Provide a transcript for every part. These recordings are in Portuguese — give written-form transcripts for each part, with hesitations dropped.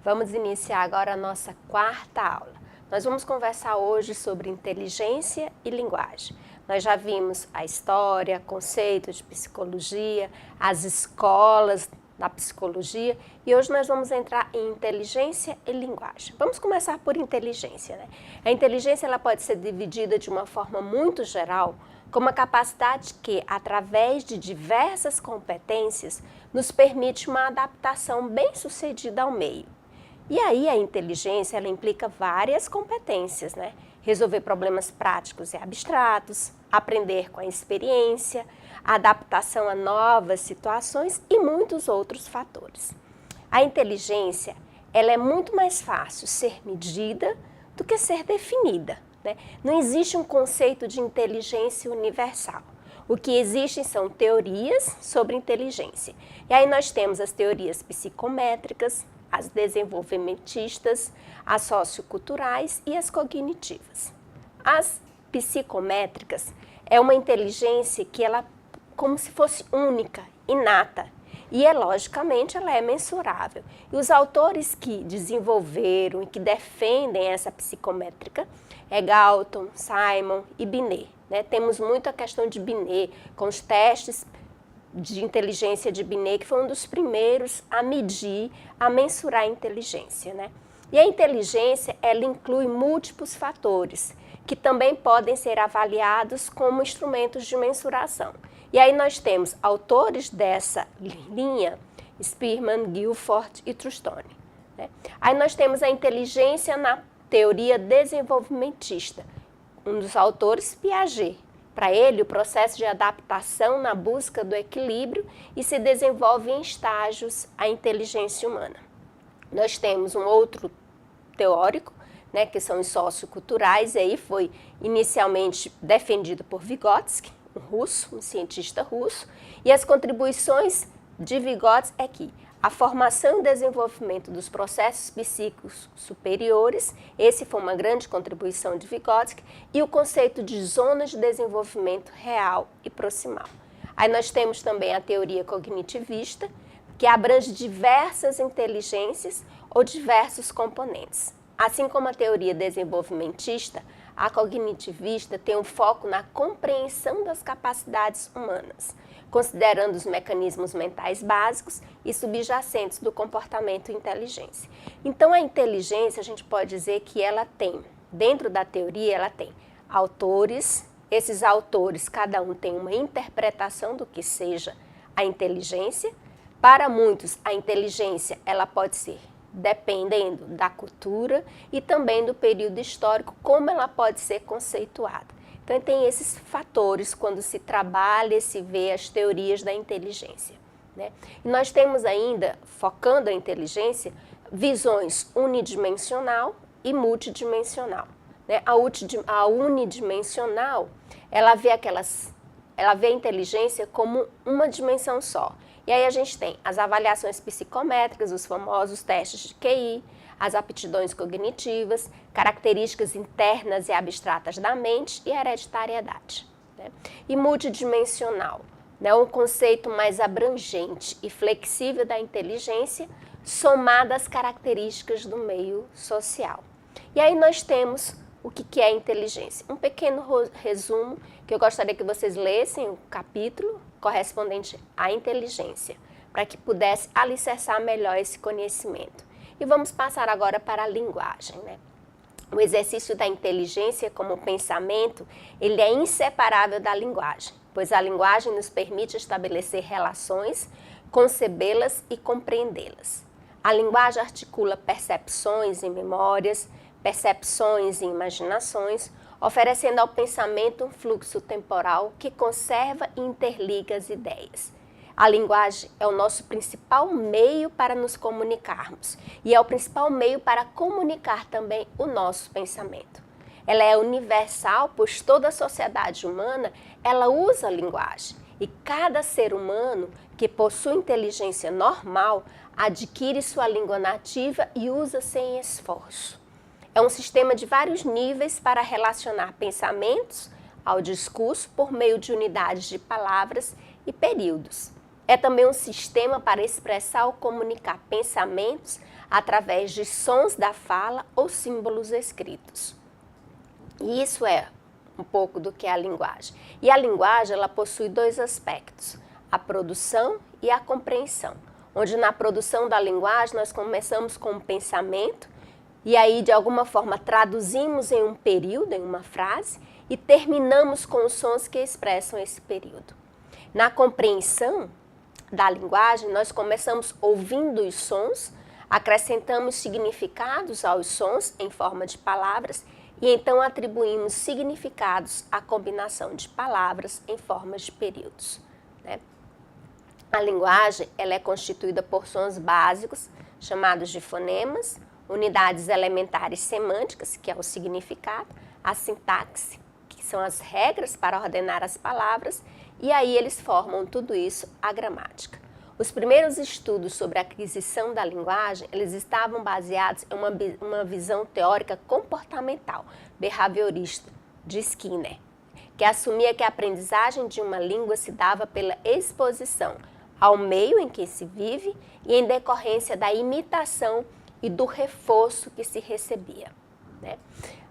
Vamos iniciar agora a nossa quarta aula. Nós vamos conversar hoje sobre inteligência e linguagem. Nós já vimos a história, conceitos de psicologia, as escolas da psicologia e hoje nós vamos entrar em inteligência e linguagem. Vamos começar por inteligência, né? A inteligência ela pode ser dividida de uma forma muito geral como a capacidade que, através de diversas competências, nos permite uma adaptação bem-sucedida ao meio. E aí a inteligência ela implica várias competências, né? Resolver problemas práticos e abstratos, aprender com a experiência, adaptação a novas situações e muitos outros fatores. A inteligência ela é muito mais fácil ser medida do que ser definida, né? Não existe um conceito de inteligência universal. O que existem são teorias sobre inteligência. E aí nós temos as teorias psicométricas, as desenvolvimentistas, as socioculturais e as cognitivas. As psicométricas é uma inteligência que ela como se fosse única, inata, e logicamente ela é mensurável. E os autores que desenvolveram e que defendem essa psicométrica é Galton, Simon e Binet, né? Temos muito a questão de Binet, com os testes de inteligência de Binet, que foi um dos primeiros a medir, a mensurar a inteligência, né? E a inteligência, ela inclui múltiplos fatores, que também podem ser avaliados como instrumentos de mensuração. E aí nós temos autores dessa linha, Spearman, Guilford e Trustone, né? Aí nós temos a inteligência na teoria desenvolvimentista, um dos autores, Piaget. Para ele, o processo de adaptação na busca do equilíbrio e se desenvolve em estágios a inteligência humana. Nós temos um outro teórico, né, que são os socioculturais, e aí foi inicialmente defendido por Vygotsky, um russo, um cientista russo, e as contribuições de Vygotsky é que a formação e desenvolvimento dos processos psíquicos superiores, esse foi uma grande contribuição de Vygotsky, e o conceito de zonas de desenvolvimento real e proximal. Aí nós temos também a teoria cognitivista, que abrange diversas inteligências ou diversos componentes. Assim como a teoria desenvolvimentista, a cognitivista tem um foco na compreensão das capacidades humanas, considerando os mecanismos mentais básicos e subjacentes do comportamento e inteligência. Então, a inteligência, a gente pode dizer que ela tem, dentro da teoria, ela tem autores, esses autores, cada um tem uma interpretação do que seja a inteligência. Para muitos, a inteligência, ela pode ser dependendo da cultura e também do período histórico, como ela pode ser conceituada. Então, tem esses fatores quando se trabalha e se vê as teorias da inteligência, né? E nós temos ainda, focando a inteligência, visões unidimensional e multidimensional, né? A unidimensional, ela vê a inteligência como uma dimensão só. E aí a gente tem as avaliações psicométricas, os famosos testes de QI, as aptidões cognitivas, características internas e abstratas da mente e hereditariedade, né? E multidimensional, né? Um conceito mais abrangente e flexível da inteligência, somada às características do meio social. E aí nós temos o que é inteligência. Um pequeno resumo que eu gostaria que vocês lessem o capítulo correspondente à inteligência, para que pudesse alicerçar melhor esse conhecimento. E vamos passar agora para a linguagem, né? O exercício da inteligência como pensamento, ele é inseparável da linguagem, pois a linguagem nos permite estabelecer relações, concebê-las e compreendê-las. A linguagem articula percepções e memórias, percepções e imaginações, oferecendo ao pensamento um fluxo temporal que conserva e interliga as ideias. A linguagem é o nosso principal meio para nos comunicarmos e é o principal meio para comunicar também o nosso pensamento. Ela é universal, pois toda a sociedade humana ela usa a linguagem e cada ser humano que possui inteligência normal adquire sua língua nativa e usa sem esforço. É um sistema de vários níveis para relacionar pensamentos ao discurso por meio de unidades de palavras e períodos. é também um sistema para expressar ou comunicar pensamentos através de sons da fala ou símbolos escritos. E isso é um pouco do que é a linguagem. E a linguagem, ela possui dois aspectos, a produção e a compreensão. Onde na produção da linguagem nós começamos com um pensamento e aí de alguma forma traduzimos em um período, em uma frase, e terminamos com os sons que expressam esse período. Na compreensão da linguagem, nós começamos ouvindo os sons, acrescentamos significados aos sons em forma de palavras e então atribuímos significados à combinação de palavras em formas de períodos, né? A linguagem, ela é constituída por sons básicos, chamados de fonemas, unidades elementares semânticas, que é o significado, a sintaxe, que são as regras para ordenar as palavras, e aí eles formam tudo isso, a gramática. Os primeiros estudos sobre a aquisição da linguagem, eles estavam baseados em uma visão teórica comportamental, behaviorista, de Skinner, que assumia que a aprendizagem de uma língua se dava pela exposição ao meio em que se vive e em decorrência da imitação e do reforço que se recebia, né?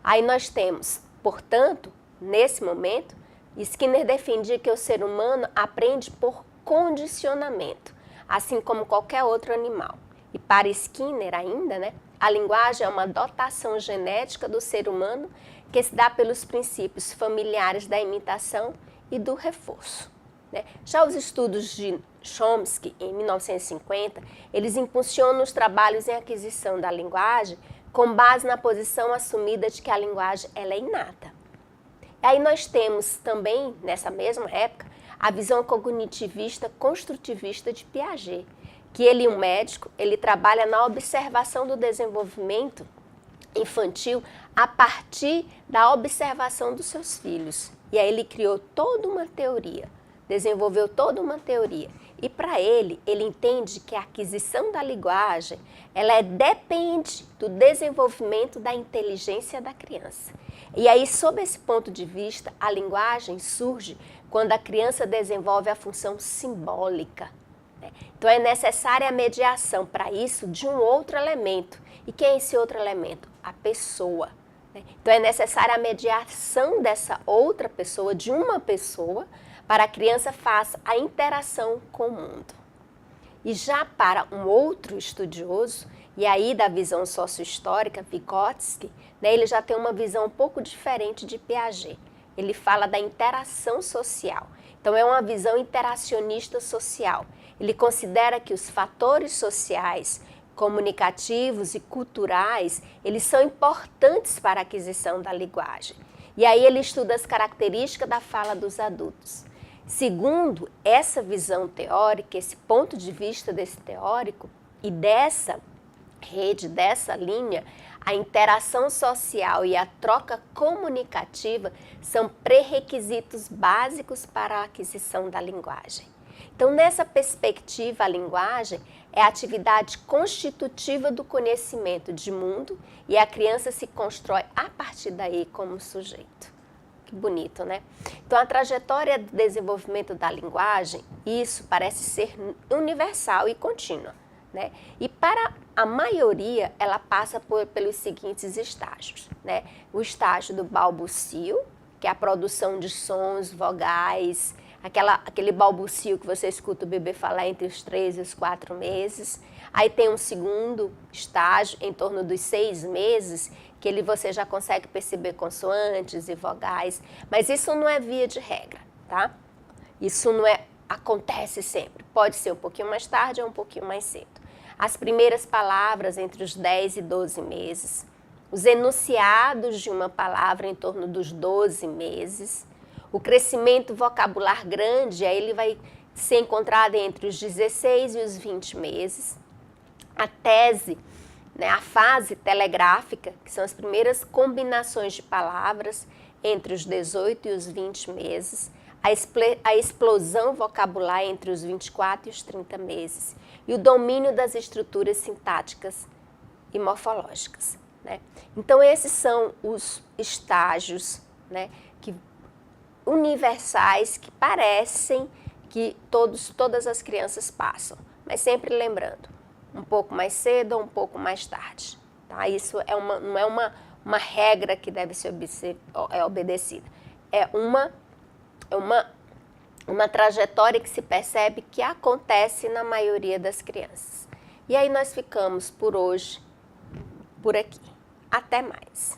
Aí nós temos, portanto, nesse momento, Skinner defendia que o ser humano aprende por condicionamento, assim como qualquer outro animal. E para Skinner ainda, né, a linguagem é uma dotação genética do ser humano que se dá pelos princípios familiares da imitação e do reforço, né? Já os estudos de Chomsky, em 1950, eles impulsionam os trabalhos em aquisição da linguagem com base na posição assumida de que a linguagem ela é inata. Aí nós temos também, nessa mesma época, a visão cognitivista construtivista de Piaget, que ele, um médico, ele trabalha na observação do desenvolvimento infantil a partir da observação dos seus filhos. E aí ele criou toda uma teoria, desenvolveu toda uma teoria. E para ele entende que a aquisição da linguagem, ela depende do desenvolvimento da inteligência da criança. E aí, sob esse ponto de vista, a linguagem surge quando a criança desenvolve a função simbólica, né? Então é necessária a mediação para isso de um outro elemento. E quem é esse outro elemento? A pessoa, né? Então é necessária a mediação dessa outra pessoa, de uma pessoa, para a criança faça a interação com o mundo. E já para um outro estudioso, e aí da visão sociohistórica, Vygotsky, né, ele já tem uma visão um pouco diferente de Piaget. Ele fala da interação social. Então é uma visão interacionista social. Ele considera que os fatores sociais, comunicativos e culturais, eles são importantes para a aquisição da linguagem. E aí ele estuda as características da fala dos adultos. Segundo essa visão teórica, esse ponto de vista desse teórico e dessa rede, dessa linha, a interação social e a troca comunicativa são pré-requisitos básicos para a aquisição da linguagem. Então, nessa perspectiva, a linguagem é a atividade constitutiva do conhecimento de mundo e a criança se constrói a partir daí como sujeito. Que bonito, né? Então, a trajetória do desenvolvimento da linguagem, isso parece ser universal e contínua, né? E para a maioria, ela passa pelos seguintes estágios, né? O estágio do balbucio, que é a produção de sons, vogais, aquele balbucio que você escuta o bebê falar entre os 3 e os 4 meses. Aí tem um segundo estágio, em torno dos 6 meses, que você já consegue perceber consoantes e vogais, mas isso não é via de regra, tá? Isso não acontece sempre, pode ser um pouquinho mais tarde ou um pouquinho mais cedo. As primeiras palavras entre os 10 e 12 meses, os enunciados de uma palavra em torno dos 12 meses, o crescimento vocabular grande, aí ele vai ser encontrado entre os 16 e os 20 meses, a tese, né, a fase telegráfica, que são as primeiras combinações de palavras entre os 18 e os 20 meses, a explosão vocabular entre os 24 e os 30 meses e o domínio das estruturas sintáticas e morfológicas, né? Então, esses são os estágios, né, universais que parecem que todas as crianças passam, mas sempre lembrando, um pouco mais cedo ou um pouco mais tarde. Tá? Isso não é uma regra que deve ser obedecida, é uma trajetória que se percebe que acontece na maioria das crianças. E aí nós ficamos por hoje, por aqui. Até mais!